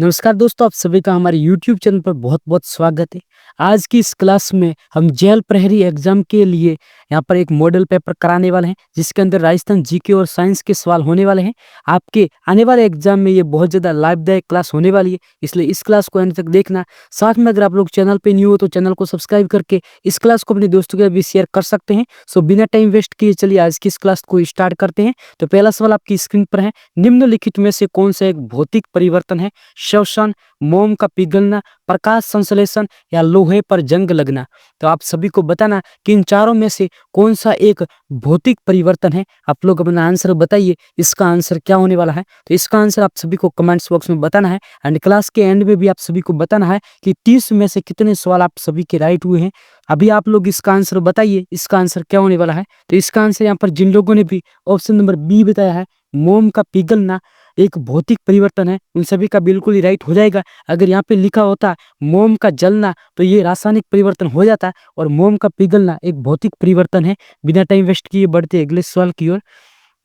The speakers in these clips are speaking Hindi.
नमस्कार दोस्तों, आप सभी का हमारे YouTube चैनल पर बहुत-बहुत स्वागत है। आज की इस क्लास में हम जेएल प्रहरी एग्जाम के लिए यहाँ पर एक मॉडल पेपर कराने वाले हैं, जिसके अंदर राजस्थान जीके और साइंस के सवाल होने वाले हैं। आपके आने वाले एग्जाम में ये बहुत ज़्यादा लाभदायक क्लास होने वाली है, इसलिए इस क्लास को अंत तक देखना। साथ में अगर आप लोग चैनल पे न्यू हो तो चैनल को सब्सक्राइब करके इस क्लास को अपने दोस्तों के साथ भी शेयर कर सकते हैं। सो बिना टाइम वेस्ट किए चलिए आज की इस क्लास को स्टार्ट करते हैं। तो पहला सवाल आपकी स्क्रीन पर है, निम्नलिखित में से कौन सा एक भौतिक परिवर्तन है? श्वसन, मोम का पिघलना, प्रकाश संश्लेषण या लोहे पर जंग लगना। तो आप सभी को बताना कि इन चारों में से कौन सा एक भौतिक परिवर्तन है। आप लोग अपना आंसर बताइए, इसका आंसर क्या होने वाला है। तो इसका आंसर आप सभी को कमेंट्स बॉक्स में बताना है एंड क्लास के एंड में भी आप सभी को बताना है कि 30 में से कितने सवाल आप सभी के राइट हुए हैं। अभी आप लोग इसका आंसर बताइए, इसका आंसर क्या होने वाला है। तो इसका आंसर यहाँ पर जिन लोगों ने भी ऑप्शन नंबर बी बताया है, मोम का पिघलना एक भौतिक परिवर्तन है, उन सभी का बिल्कुल ही राइट हो जाएगा। अगर यहाँ पे लिखा होता मोम का जलना तो ये रासायनिक परिवर्तन हो जाता, और मोम का पिघलना एक भौतिक परिवर्तन है। बिना टाइम वेस्ट किए बढ़ते हैं अगले सवाल की ओर।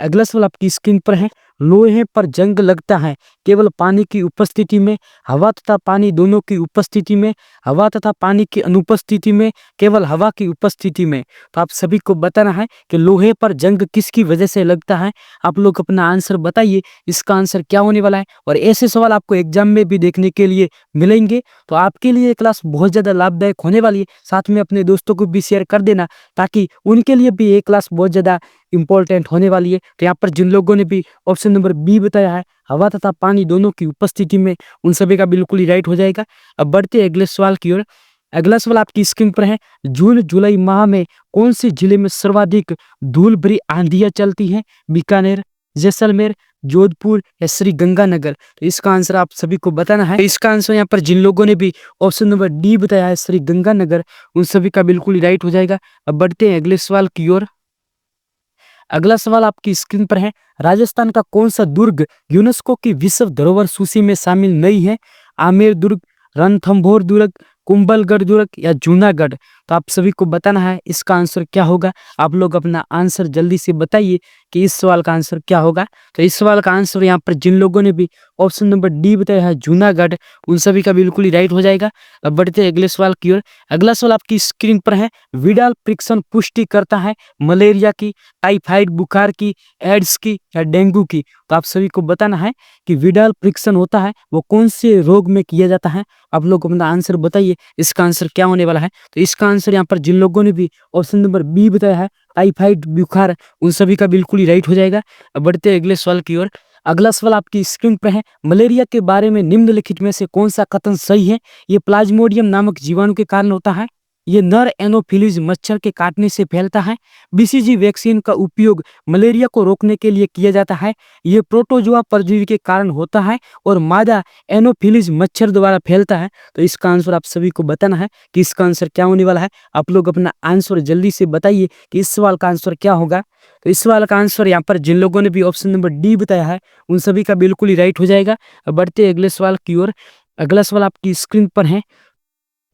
अगला सवाल आपकी स्क्रीन पर है, लोहे पर जंग लगता है केवल पानी की उपस्थिति में, हवा तथा पानी दोनों की उपस्थिति में, हवा तथा पानी की अनुपस्थिति में, केवल हवा की उपस्थिति में। तो आप सभी को बताना है कि लोहे पर जंग किसकी वजह से लगता है। आप लोग अपना आंसर बताइए, इसका आंसर क्या होने वाला है। और ऐसे सवाल आपको एग्जाम में भी देखने के लिए मिलेंगे, तो आपके लिए ये क्लास बहुत ज़्यादा लाभदायक होने वाली है। साथ में अपने दोस्तों को भी शेयर कर देना, ताकि उनके लिए भी ये क्लास बहुत ज़्यादा इंपॉर्टेंट होने वाली है। तो यहाँ पर जिन लोगों ने भी ऑप्शन नंबर बी बताया है, हवा तथा पानी दोनों की उपस्थिति में, उन सभी का बिल्कुल ही राइट हो जाएगा। अब बढ़ते हैं अगले सवाल की ओर। अगला सवाल आपकी स्क्रीन पर है, जून जुलाई माह में कौन से जिले में सर्वाधिक धूल भरी आंधियां चलती हैं? बीकानेर, जैसलमेर, जोधपुर या श्री गंगानगर। तो इसका आंसर आप सभी को बताना है। इसका आंसर यहाँ पर जिन लोगों ने भी ऑप्शन नंबर डी बताया है, श्री गंगानगर, उन सभी का बिल्कुल ही राइट हो जाएगा। अब बढ़ते हैं अगले सवाल की ओर। अगला सवाल आपकी स्क्रीन पर है, राजस्थान का कौन सा दुर्ग यूनेस्को की विश्व धरोहर सूची में शामिल नहीं है? आमेर दुर्ग, रणथंभौर दुर्ग, कुंभलगढ़ दुर्ग या जूनागढ़। तो आप सभी को बताना है, इसका आंसर क्या होगा। आप लोग अपना आंसर जल्दी से बताइए कि इस सवाल का आंसर क्या होगा। तो इस सवाल का आंसर यहाँ पर जिन लोगों ने भी ऑप्शन नंबर डी बताया है, जूनागढ़, उन सभी का बिल्कुल ही राइट हो जाएगा। अब बढ़ते हैं अगले सवाल की ओर। अगला सवाल आपकी स्क्रीन पर है, विडाल परीक्षण पुष्टि करता है मलेरिया की, टाइफाइड बुखार की, एड्स की या डेंगू की। तो आप सभी को बताना है कि विडाल परीक्षण होता है वो कौन से रोग में किया जाता है। आप लोग अपना आंसर बताइए, इसका आंसर क्या होने वाला है। तो इसका आंसर यहाँ पर जिन लोगों ने भी ऑप्शन नंबर बी बताया है, टाइफाइड बुखार, उन सभी का बिल्कुल ही राइट हो जाएगा। अब बढ़ते हैं अगले सवाल की ओर। अगला सवाल आपकी स्क्रीन पर है, मलेरिया के बारे में निम्नलिखित में से कौन सा कथन सही है? ये प्लाज्मोडियम नामक जीवाणु के कारण होता है, ये नर एनोफिलीज मच्छर के काटने से फैलता है, बीसीजी वैक्सीन का उपयोग मलेरिया को रोकने के लिए किया जाता है, ये प्रोटोजोआ परजीवी के कारण होता है, और मादा एनोफिलीज मच्छर द्वारा फैलता है। तो इसका आंसर आप सभी को बताना है कि इसका आंसर क्या होने वाला है। आप लोग अपना आंसर जल्दी से बताइए कि इस सवाल का आंसर क्या होगा। तो इस सवाल का आंसर यहाँ पर जिन लोगों ने भी ऑप्शन नंबर डी बताया है, उन सभी का बिल्कुल ही राइट हो जाएगा। अब बढ़ते अगले सवाल की ओर। अगला सवाल आपकी स्क्रीन पर है,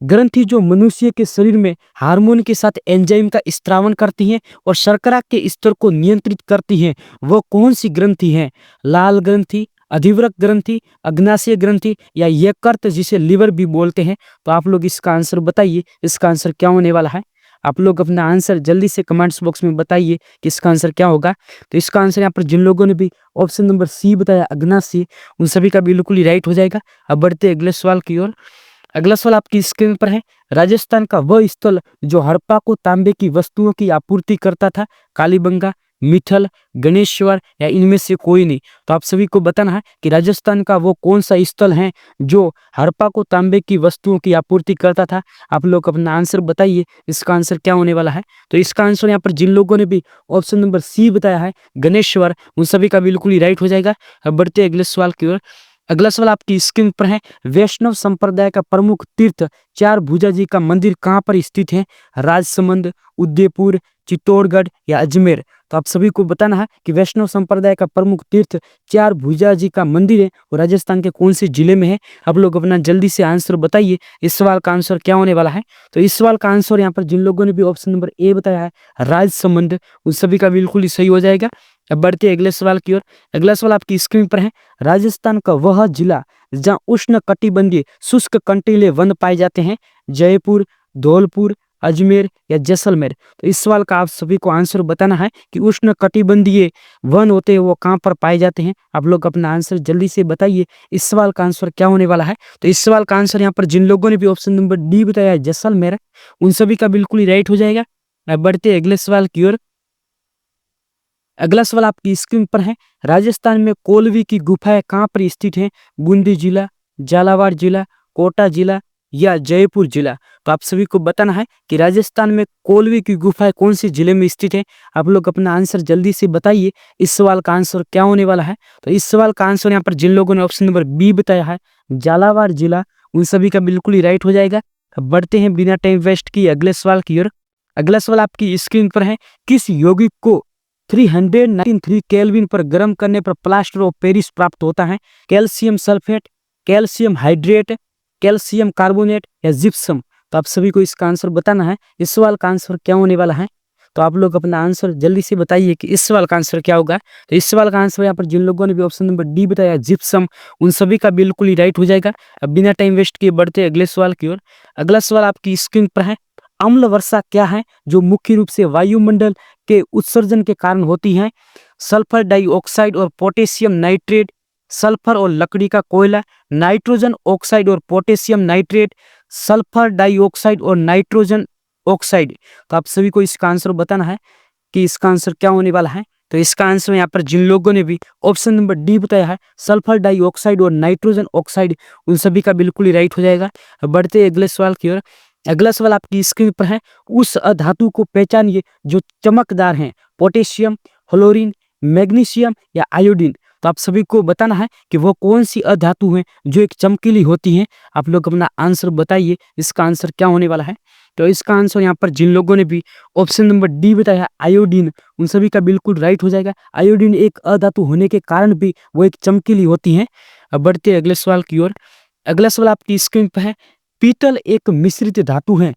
ग्रंथि जो मनुष्य के शरीर में हार्मोन के साथ एंजाइम का स्त्रावन करती हैं और शर्करा के स्तर को नियंत्रित करती हैं, वो कौन सी ग्रंथि है? लाल ग्रंथि, अधिवृक्क ग्रंथि, अग्नाशय ग्रंथि या यकृत जिसे लिवर भी बोलते हैं। तो आप लोग इसका आंसर बताइए, इसका आंसर क्या होने वाला है। आप लोग अपना आंसर जल्दी से कमेंट्स बॉक्स में बताइए कि इसका आंसर क्या होगा। तो इसका आंसर यहाँ पर जिन लोगों ने भी ऑप्शन नंबर सी बताया, अग्नाशय, उन सभी का बिल्कुल ही राइट हो जाएगा। अब बढ़ते अगले सवाल की ओर। अगला सवाल आपकी स्क्रीन पर है, राजस्थान का वह स्थल जो हड़प्पा को तांबे की वस्तुओं की आपूर्ति करता था? कालीबंगा, मिठल, गणेश्वर या इनमें से कोई नहीं। तो आप सभी को बताना है कि राजस्थान का वो कौन सा स्थल है जो हड़प्पा को तांबे की वस्तुओं की आपूर्ति करता था। आप लोग अपना आंसर बताइए, इसका आंसर क्या होने वाला है। तो इसका आंसर यहाँ पर जिन लोगों ने भी ऑप्शन नंबर सी बताया है, गणेश्वर, उन सभी का बिल्कुल ही राइट हो जाएगा। अब बढ़ते अगले सवाल की ओर। अगला सवाल आपकी स्क्रीन पर है, वैष्णव संप्रदाय का प्रमुख तीर्थ चार भुजा जी का मंदिर कहाँ पर स्थित है? राजसमंद, उदयपुर, चित्तौड़गढ़ या अजमेर। तो आप सभी को बताना है कि वैष्णव संप्रदाय का प्रमुख तीर्थ चार भुजा जी का मंदिर है और राजस्थान के कौन से जिले में है। आप लोग अपना जल्दी से आंसर बताइए, इस सवाल का आंसर क्या होने वाला है। तो इस सवाल का आंसर यहाँ पर जिन लोगों ने भी ऑप्शन नंबर ए बताया है, राजसमंद, उन सभी का बिल्कुल ही सही हो जाएगा। अब बढ़ते हैं अगले सवाल की ओर। अगला सवाल आपकी स्क्रीन पर है। राजस्थान का वह जिला जहां उष्ण कटिबंधीय शुष्क कंटीले वन पाए जाते हैं, जयपुर, धौलपुर, अजमेर या जैसलमेर। तो इस सवाल का आप सभी को आंसर बताना है कि उष्ण कटिबंधीय वन होते हैं वो कहाँ पर पाए जाते हैं। आप लोग अपना आंसर जल्दी से बताइए, इस सवाल का आंसर क्या होने वाला है। तो इस सवाल का आंसर यहाँ पर जिन लोगों ने भी ऑप्शन नंबर डी बताया है, जैसलमेर, उन सभी का बिल्कुल ही राइट हो जाएगा। अब बढ़ते अगले सवाल की ओर। अगला सवाल आपकी स्क्रीन पर है। राजस्थान में कोलवी की गुफाएं कहाँ पर स्थित हैं? बूंदी जिला, झालावाड़ जिला, कोटा जिला या जयपुर जिला। तो आप सभी को बताना है कि राजस्थान में कोलवी की गुफाएं कौन से जिले में स्थित है। आप लोग अपना आंसर जल्दी से बताइए, इस सवाल का आंसर क्या होने वाला है। तो इस सवाल का आंसर यहाँ पर जिन लोगों ने ऑप्शन नंबर बी बताया है, झालावाड़ जिला, उन सभी का बिल्कुल ही राइट हो जाएगा। अब बढ़ते हैं बिना टाइम वेस्ट किए अगले सवाल की ओर। अगला सवाल आपकी स्क्रीन पर है। किस यौगिक को 393 केल्विन पर गर्म करने पर प्लास्टर ऑफ पेरिस प्राप्त होता है? Calcium sulphate, calcium hydrate, calcium carbonate या जिप्सम। तो आप सभी को इसका आंसर बताना है, इस सवाल का आंसर क्या होने वाला है। तो आप लोग अपना आंसर जल्दी से बताइए कि इस सवाल का आंसर क्या होगा। तो इस सवाल का आंसर यहाँ पर जिन लोगों ने भी ऑप्शन नंबर डी बताया, जिप्सम, उन सभी का बिल्कुल ही राइट हो जाएगा। अब बिना टाइम वेस्ट किए बढ़ते अगले सवाल की ओर। अगला सवाल आपकी स्क्रीन पर है। अम्ल वर्षा क्या है जो मुख्य रूप से वायुमंडल के उत्सर्जन के कारण होती है? सल्फर डाइऑक्साइड और पोटेशियम नाइट्रेट, सल्फर और लकड़ी का कोयला, नाइट्रोजन ऑक्साइड और पोटेशियम नाइट्रेट, सल्फर डाइऑक्साइड और नाइट्रोजन ऑक्साइड। तो आप सभी को इसका आंसर बताना है कि इसका आंसर क्या होने वाला है। तो इसका आंसर यहाँ पर जिन लोगों ने भी ऑप्शन नंबर डी बताया है, सल्फर डाइऑक्साइड और नाइट्रोजन ऑक्साइड, उन सभी का बिल्कुल ही राइट हो जाएगा। बढ़ते अगले सवाल की ओर। अगला सवाल आपकी स्क्रीन पर है। उस अधातु को पहचानिए जो चमकदार है, पोटेशियम, फ्लोरीन, मैग्नीशियम या आयोडीन। तो आप सभी को बताना है कि वो कौन सी अधातु है जो एक चमकीली होती है। आप लोग अपना आंसर बताइए, इसका आंसर क्या होने वाला है। तो इसका आंसर यहाँ पर जिन लोगों ने भी ऑप्शन नंबर डी बताया, आयोडीन, उन सभी का बिल्कुल राइट हो जाएगा। आयोडीन एक अधातु होने के कारण भी वो एक चमकीली होती है। अब बढ़ते अगले सवाल की ओर। अगला सवाल आपकी स्क्रीन पर है। पीतल एक मिश्रित धातु है,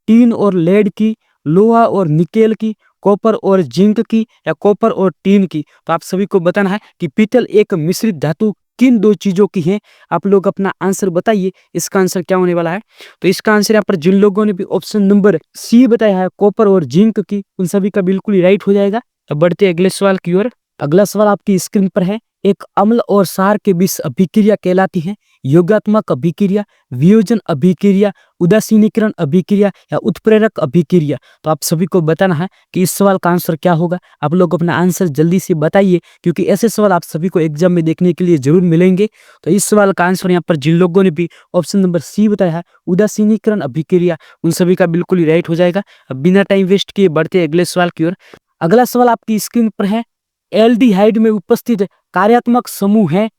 टीन और लेड की, लोहा और निकेल की, कॉपर और जिंक की या कॉपर और टीन की। तो आप सभी को बताना है कि पीतल एक मिश्रित धातु किन दो चीजों की है। आप लोग अपना आंसर बताइए, इसका आंसर क्या होने वाला है। तो इसका आंसर यहाँ पर जिन लोगों ने भी ऑप्शन नंबर सी बताया है, कॉपर और जिंक की, उन सभी का बिल्कुल ही राइट हो जाएगा। अब बढ़ते अगले सवाल की ओर। अगला सवाल आपकी स्क्रीन पर है। एक अम्ल और क्षार के बीच अभिक्रिया कहलाती है योगात्मक अभिक्रिया, वियोजन अभिक्रिया, उदासीनीकरण अभिक्रिया या उत्प्रेरक अभिक्रिया। तो आप सभी को बताना है कि इस सवाल का आंसर क्या होगा। आप लोग अपना आंसर जल्दी से बताइए, क्योंकि ऐसे सवाल आप सभी को एग्जाम में देखने के लिए जरूर मिलेंगे। तो इस सवाल का आंसर यहाँ पर जिन लोगों ने भी ऑप्शन नंबर सी बताया है, उदासीनीकरण अभिक्रिया, उन सभी का बिल्कुल ही राइट हो जाएगा। अब बिना टाइम वेस्ट किए बढ़ते अगले सवाल की ओर। अगला सवाल आपकी स्क्रीन पर है। एल्डिहाइड में उपस्थित कार्यात्मक समूह है।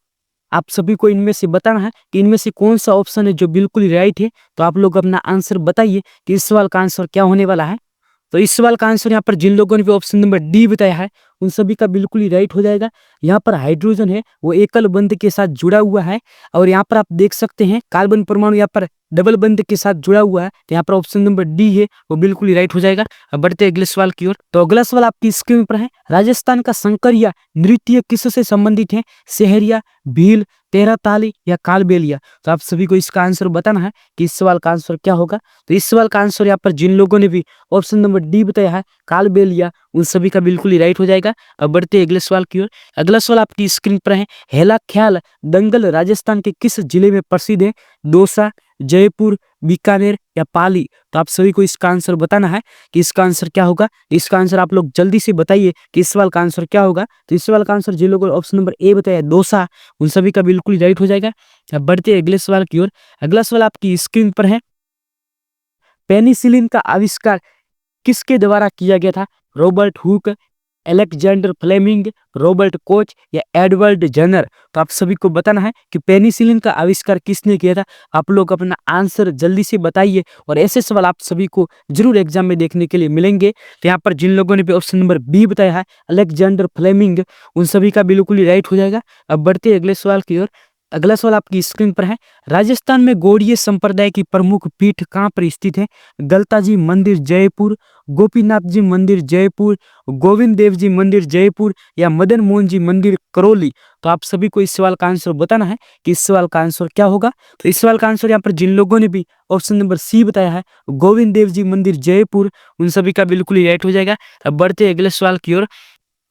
आप सभी को इनमें से बताना है कि इनमें से कौन सा ऑप्शन है जो बिल्कुल ही राइट है। तो आप लोग अपना आंसर बताइए कि इस सवाल का आंसर क्या होने वाला है। तो इस सवाल का आंसर यहाँ पर जिन लोगों ने भी ऑप्शन नंबर डी बताया है, उन सभी का बिल्कुल ही राइट हो जाएगा। यहाँ पर हाइड्रोजन है वो एकल बंध के साथ जुड़ा हुआ है, और यहाँ पर आप देख सकते हैं कार्बन परमाणु यहाँ पर डबल बंध के साथ जुड़ा हुआ है। तो यहाँ पर ऑप्शन नंबर डी है वो बिल्कुल ही राइट हो जाएगा। अब बढ़ते अगले सवाल की ओर। तो अगला सवाल आपकी स्क्रीन पर है। राजस्थान का संकरिया नृत्य किससे संबंधित है? सहरिया, भील, तेरहताली या कालबेलिया। तो आप सभी को इसका आंसर बताना है कि इस सवाल का आंसर क्या होगा। तो इस सवाल का आंसर यहाँ पर जिन लोगों ने भी ऑप्शन नंबर डी बताया है, कालबेलिया, उन सभी का बिल्कुल ही राइट हो जाएगा। अब बढ़ते अगले सवाल की ओर। अगला सवाल आपकी स्क्रीन पर है। हेला ख्याल दंगल राजस्थान के किस जिले में प्रसिद्ध है? दौसा, जयपुर, बीकानेर या पाली। तो आप सभी को इसका आंसर बताना है कि इसका आंसर क्या होगा। इसका आंसर आप लोग जल्दी से बताइए कि इस सवाल का आंसर क्या होगा। तो इस सवाल का आंसर जिन लोगों ने ऑप्शन नंबर ए बताया, दौसा, उन सभी का बिल्कुल ही राइट हो जाएगा। अब बढ़ते अगले सवाल की ओर। अगला सवाल आपकी स्क्रीन पर है। पेनिसिलिन का आविष्कार किसके द्वारा किया गया था? Robert Hooke, Alexander Fleming, Robert Koch या एडवर्ड जेनर। तो आप सभी को बताना है कि पेनिसिलिन का आविष्कार किसने किया था। आप लोग अपना आंसर जल्दी से बताइए, और ऐसे सवाल आप सभी को जरूर एग्जाम में देखने के लिए मिलेंगे। तो यहाँ पर जिन लोगों ने भी ऑप्शन नंबर बी बताया है, अलेक्जेंडर फ्लेमिंग, उन सभी का बिल्कुल ही राइट हो जाएगा। अब बढ़ते अगले सवाल की ओर। अगला सवाल आपकी स्क्रीन पर है। राजस्थान में गौड़ीय संप्रदाय की प्रमुख पीठ कहाँ पर स्थित है? गलता जी मंदिर जयपुर, गोपीनाथ जी मंदिर जयपुर, गोविंद देव जी मंदिर जयपुर या मदन मोहन जी मंदिर करौली। तो आप सभी को इस सवाल का आंसर बताना है कि इस सवाल का आंसर क्या होगा। तो इस सवाल का आंसर यहाँ पर जिन लोगों ने भी ऑप्शन नंबर सी बताया है, गोविंद देव जी मंदिर जयपुर, उन सभी का बिल्कुल ही राइट हो जाएगा। अब बढ़ते हैं अगले सवाल की ओर।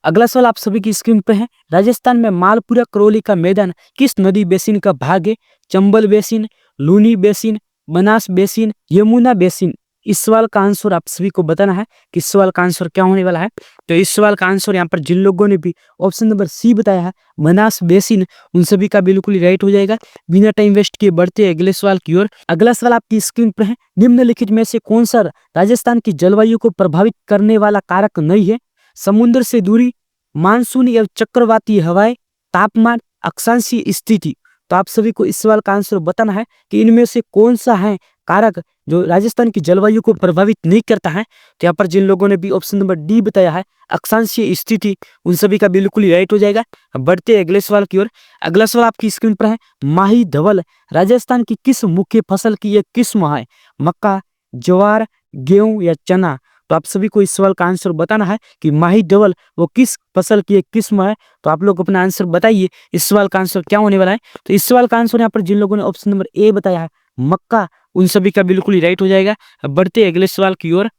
अगला सवाल आप सभी की स्क्रीन पे है। राजस्थान में मालपुरा करौली का मैदान किस नदी बेसिन का भाग है? Chambal basin, Luni basin, Banas basin, Yamuna basin. इस सवाल का आंसर आप सभी को बताना है कि इस सवाल का आंसर क्या होने वाला है। तो इस सवाल का आंसर यहाँ पर जिन लोगों ने भी ऑप्शन नंबर सी बताया है, बनास बेसिन, उन सभी का बिल्कुल ही राइट हो जाएगा। बिना टाइम वेस्ट किए बढ़ते अगले सवाल की ओर। अगला सवाल आपकी स्क्रीन पर है। निम्नलिखित में से कौन सा राजस्थान की जलवायु को प्रभावित करने वाला कारक नहीं है? समुद्र से दूरी, मानसून या चक्रवाती हवाएं, तापमान, अक्षांशीय स्थिति। तो आप सभी को इस सवाल का आंसर बताना है कि इनमें से कौन सा है कारक जो राजस्थान की जलवायु को प्रभावित नहीं करता है। तो यहाँ पर जिन लोगों ने भी ऑप्शन नंबर डी बताया है, अक्षांशीय स्थिति, उन सभी का बिल्कुल ही राइट हो जाएगा। अब बढ़ते अगले सवाल की ओर। अगला सवाल आपकी स्क्रीन पर है। माही धवल राजस्थान की किस मुख्य फसल की एक किस्म है? मक्का, ज्वार, गेहूं या चना। तो आप सभी को इस सवाल का आंसर बताना है कि माही धवल वो किस फसल की एक किस्म है। तो आप लोग अपना आंसर बताइए, इस सवाल का आंसर क्या होने वाला है। तो इस सवाल का आंसर यहाँ पर जिन लोगों ने ऑप्शन नंबर ए बताया है, मक्का, उन सभी का बिल्कुल ही राइट हो जाएगा। अब बढ़ते अगले सवाल की ओर।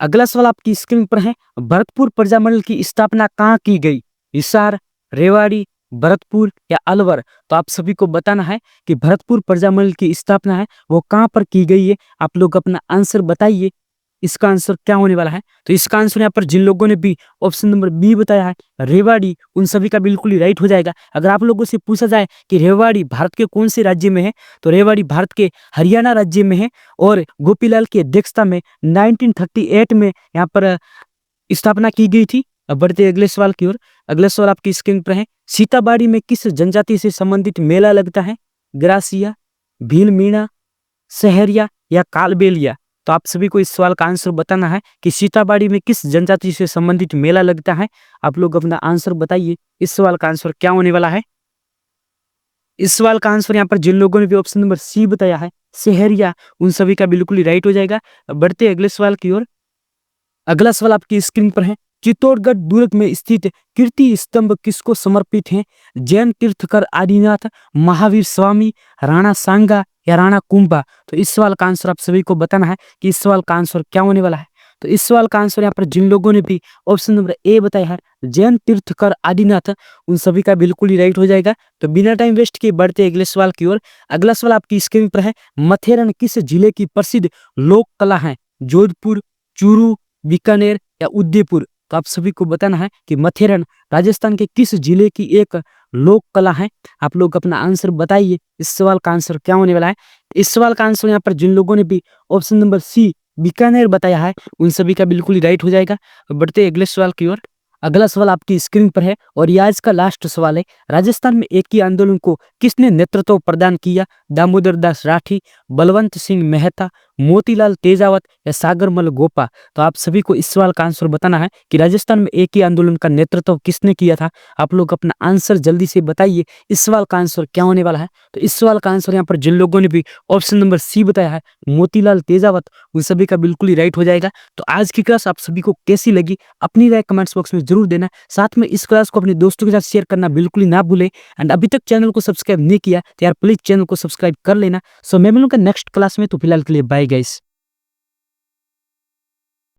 अगला सवाल आपकी स्क्रीन पर है। भरतपुर प्रजामंडल की स्थापना कहाँ की गई? हिसार, रेवाड़ी, भरतपुर या अलवर। तो आप सभी को बताना है कि भरतपुर प्रजामंडल की स्थापना है वो कहाँ पर की गई है। आप लोग अपना आंसर बताइए, इसका आंसर क्या होने वाला है। तो इसका आंसर यहाँ पर जिन लोगों ने भी ऑप्शन नंबर बी बताया है, रेवाड़ी, उन सभी का बिल्कुल ही राइट हो जाएगा। अगर आप लोगों से पूछा जाए कि रेवाड़ी भारत के कौन से राज्य में है, तो रेवाड़ी भारत के हरियाणा राज्य में है और गोपीलाल की अध्यक्षता में 1938 में यहाँ पर स्थापना की गई थी। अब बढ़ते अगले सवाल की ओर। अगला सवाल आपकी स्क्रीन पर है। सीताबाड़ी में किस जनजाति से संबंधित मेला लगता है? ग्रासिया, भील मीणा, सहरिया या कालबेलिया। तो आप सभी को इस सवाल का आंसर बताना है कि सीताबाड़ी में किस जनजाति से संबंधित मेला लगता है। आप लोग अपना आंसर बताइए, इस सवाल का आंसर क्या होने वाला है। इस सवाल का आंसर यहाँ पर जिन लोगों ने भी ऑप्शन नंबर सी बताया है, सहरिया, उन सभी का बिल्कुल ही राइट हो जाएगा। बढ़ते अगले सवाल की ओर। अगला सवाल आपकी स्क्रीन पर है। चित्तौड़गढ़ दुर्ग में स्थित कीर्ति स्तंभ किसको समर्पित है? जैन तीर्थकर आदिनाथ, महावीर स्वामी, राणा सांगा या राणा कुंभा। तो इस सवाल का आंसर आप सभी को बताना है कि इस सवाल का आंसर क्या होने वाला है। तो इस सवाल का आंसर यहाँ पर जिन लोगों ने भी ऑप्शन नंबर ए बताया है, जैन तीर्थकर आदिनाथ, उन सभी का बिल्कुल ही राइट हो जाएगा। तो बिना टाइम वेस्ट किए बढ़ते अगले सवाल की ओर। अगला सवाल आपकी स्क्रीन पर है। मथेरन किस जिले की प्रसिद्ध लोक कला है? जोधपुर, चूरू, बीकानेर या उदयपुर। तो आप सभी को बताना है कि मथेरन राजस्थान के किस जिले की एक लोक कला है। आप लोग अपना आंसर बताइए, इस सवाल का आंसर क्या होने वाला है। इस सवाल का आंसर यहाँ पर जिन लोगों ने भी ऑप्शन नंबर सी बीकानेर बताया है, उन सभी का बिल्कुल ही राइट हो जाएगा। बढ़ते अगले सवाल की ओर। अगला सवाल आपकी स्क्रीन पर है और ये आज का लास्ट सवाल है। राजस्थान में एकी आंदोलन को किसने नेतृत्व प्रदान किया? दामोदर दास राठी, बलवंत सिंह मेहता, मोतीलाल तेजावत या सागरमल गोपा। तो आप सभी को इस सवाल का आंसर बताना है कि राजस्थान में एकी आंदोलन का नेतृत्व किसने किया था। आप लोग अपना आंसर जल्दी से बताइए, इस सवाल का आंसर क्या होने वाला है। तो इस सवाल का आंसर यहाँ पर जिन लोगों ने भी ऑप्शन नंबर सी बताया है, मोतीलाल तेजावत, उन सभी का बिल्कुल ही राइट हो जाएगा। तो आज की क्लास आप सभी को कैसी लगी अपनी राय कमेंट्स बॉक्स में जरूर देना। साथ में इस क्लास को अपने दोस्तों के साथ शेयर करना बिल्कुल ही ना भूलें। एंड अभी तक चैनल को सब्सक्राइब नहीं किया तो यार प्लीज चैनल को सब्सक्राइब कर लेना। सो मैं मिलूंगा नेक्स्ट क्लास में, तो फिलहाल के लिए बाय गाइस।